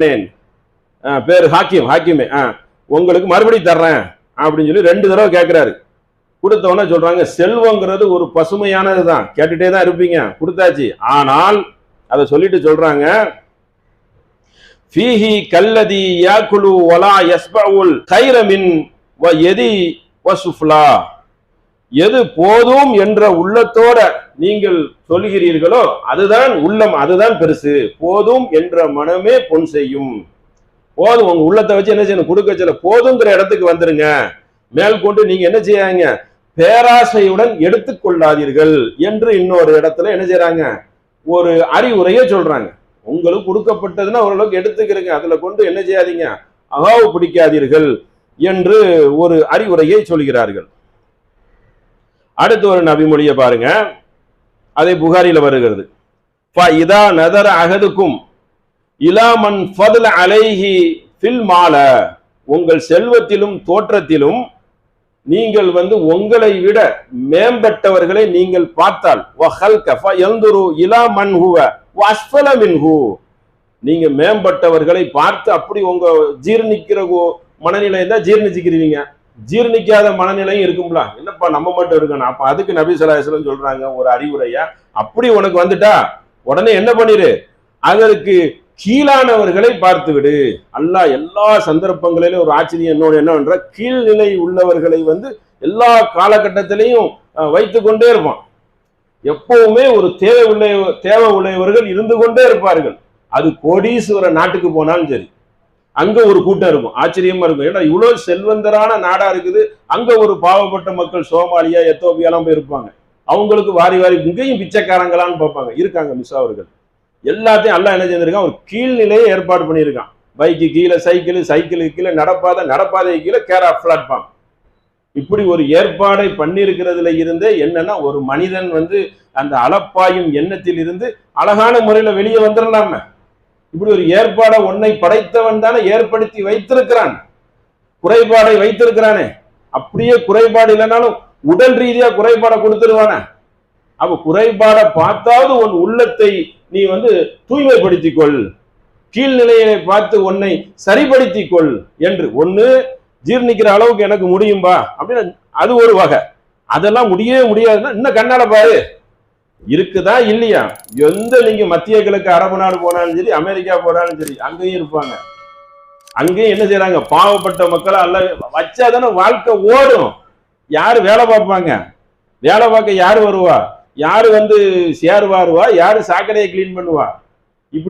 பேரு ஹாக்கிமே உங்களுக்கு மறுபடியும் தர்றேன் அப்படின்னு சொல்லி 2 தடவை கேட்கிறாரு. கொடுத்தவொன்னே சொல்றாங்க, செல்வங்கிறது ஒரு பசுமையானதுதான், கேட்டுட்டே தான் இருப்பீங்க, கொடுத்தாச்சு. ஆனால் அதை சொல்லிட்டு சொல்றாங்க, ஃபீஹி கல்லதி யாக்குலு வலா யஸ்பஉல் கைர மின் வ யதி வசுஃப்லா. எது போதும் என்ற உள்ளத்தோட நீங்கள் சொல்கிறீர்களோ அதுதான் உள்ளம், அதுதான் பெருசு. போதும் என்ற மனமே பொன் செய்யும். போதும், உங்க உள்ளத்தை வச்சு என்ன செய்யணும், கொடுக்க சொல்ல போதுங்கிற இடத்துக்கு வந்துருங்க. மேற்கொண்டு நீங்க என்ன செய்யாங்க, பேராசையுடன் எடுத்துக்கொள்ளாதீர்கள் என்று இன்னொரு இடத்துல என்ன செய்யறாங்க, ஒரு அறிவுரையை சொல்றாங்க. உங்களுக்கு கொடுக்கப்பட்டதுன்னா ஓரளவுக்கு எடுத்துக்கிறீங்க, அதுல கொண்டு என்ன செய்யாதீங்க, அகாவு பிடிக்காதீர்கள் என்று ஒரு அறிவுரையை சொல்கிறார்கள். அடுத்து ஒரு நபிமொழியை பாருங்க, அதே புகாரில வருகிறது. இதா நதர அகதுக்கும் இலாமன் ஃபதுல அலைஹி ஃபில் மால. உங்கள் செல்வத்திலும் தோற்றத்திலும் நீங்கள் உங்களை விட மேம்பட்டவர்களை நீங்கள் பார்த்தால், நீங்க மேம்பட்டவர்களை பார்த்து அப்படி உங்க ஜீர்ணிக்கிற மனநிலை தான் ஜீர்ணிச்சுக்கிறீங்க. ஜீர்ணிக்காத மனநிலையும் இருக்கும்ல, என்னப்பா நம்ம மட்டும் இருக்கணும். அப்ப அதுக்கு நபி ஸல்லல்லாஹு அலைஹி வஸல்லம் சொல்றாங்க ஒரு அறிவுரையா, அப்படி உனக்கு வந்துட்டா உடனே என்ன பண்ணிரு, அதற்கு கீழானவர்களை பார்த்து விடு. அல்லாஹ் எல்லா சந்தர்ப்பங்களிலும் ஒரு ஆச்சரியம் இன்னொன்று என்னவென்ற, கீழ்நிலை உள்ளவர்களை எல்லா காலகட்டத்திலையும் வைத்து கொண்டே இருப்பான். எப்பவுமே ஒரு தேவை உள்ளவர்கள் இருந்து கொண்டே இருப்பார்கள். அது கோடீஸ்வர நாட்டுக்கு போனாலும் சரி, அங்க ஒரு கூட்டம் இருக்கும், ஆச்சரியமா இருக்கும். ஏன்னா இவ்வளவு செல்வந்தரான நாடா இருக்குது, அங்க ஒரு பாவப்பட்ட மக்கள் சோமாலியா எத்தோப்பியாலாம் போய் இருப்பாங்க. அவங்களுக்கு வாரி வாரி இங்கேயும் பிச்சைக்காரங்களான்னு பார்ப்பாங்க, இருக்காங்க மிஸ்ஸாவர்கள். எல்லாத்தையும் அல்லாஹ் என்ன செஞ்சிருக்கான், ஒரு கீழ்நிலையை ஏற்பாடு பண்ணியிருக்கான். பைக்கு கீழே சைக்கிளுக்கு கீழே நடப்பாதை கீழே கேரா பிளாட்ஃபார்ம், இப்படி ஒரு ஏற்பாடை பண்ணியிருக்கிறதுல இருந்தே என்னன்னா, ஒரு மனிதன் அந்த அளப்பாயும் எண்ணத்தில் இருந்து அழகான முறையில வெளியே வந்துடலாம. இப்படி ஒரு ஏற்பாடை உன்னை படைத்தவன் தானே ஏற்படுத்தி வைத்திருக்கிறான், குறைபாடை வைத்திருக்கிறானே. அப்படியே குறைபாடு இல்லைனாலும் உடல் ரீதியா குறைபாடை கொடுத்துருவானே. அப்ப குறைபாடை பார்த்தாவது உன் உள்ளத்தை நீ தூய்மைப்படுத்திக் கொள், கீழ்நிலையை பார்த்து உன்னை சரிப்படுத்திக் கொள் என்று. ஒண்ணு ஜீர்ணிக்கிற அளவுக்கு எனக்கு முடியும்பா அப்படின்னு, அது ஒரு வகை. அதெல்லாம் முடியவே முடியாதுன்னா இன்னும் கண்ணால பாரு, இருக்குதா இல்லையா. நீங்க மத்திய கிழக்கு அரபு நாடு போனாலும் சரி, அமெரிக்கா போனாலும் சரி, அங்கேயும் இருப்பாங்க. அங்கேயும் என்ன செய்யறாங்க, பாவப்பட்ட மக்களை அல்ல வச்சாதானே வாழ்க்கை ஓடும். யாரு வேலை பார்ப்பாங்க, வேலை பார்க்க யாரு வருவா, யாரு சேர் வாருவா, யாரு சாக்கடையை கிளீன் பண்ணுவா.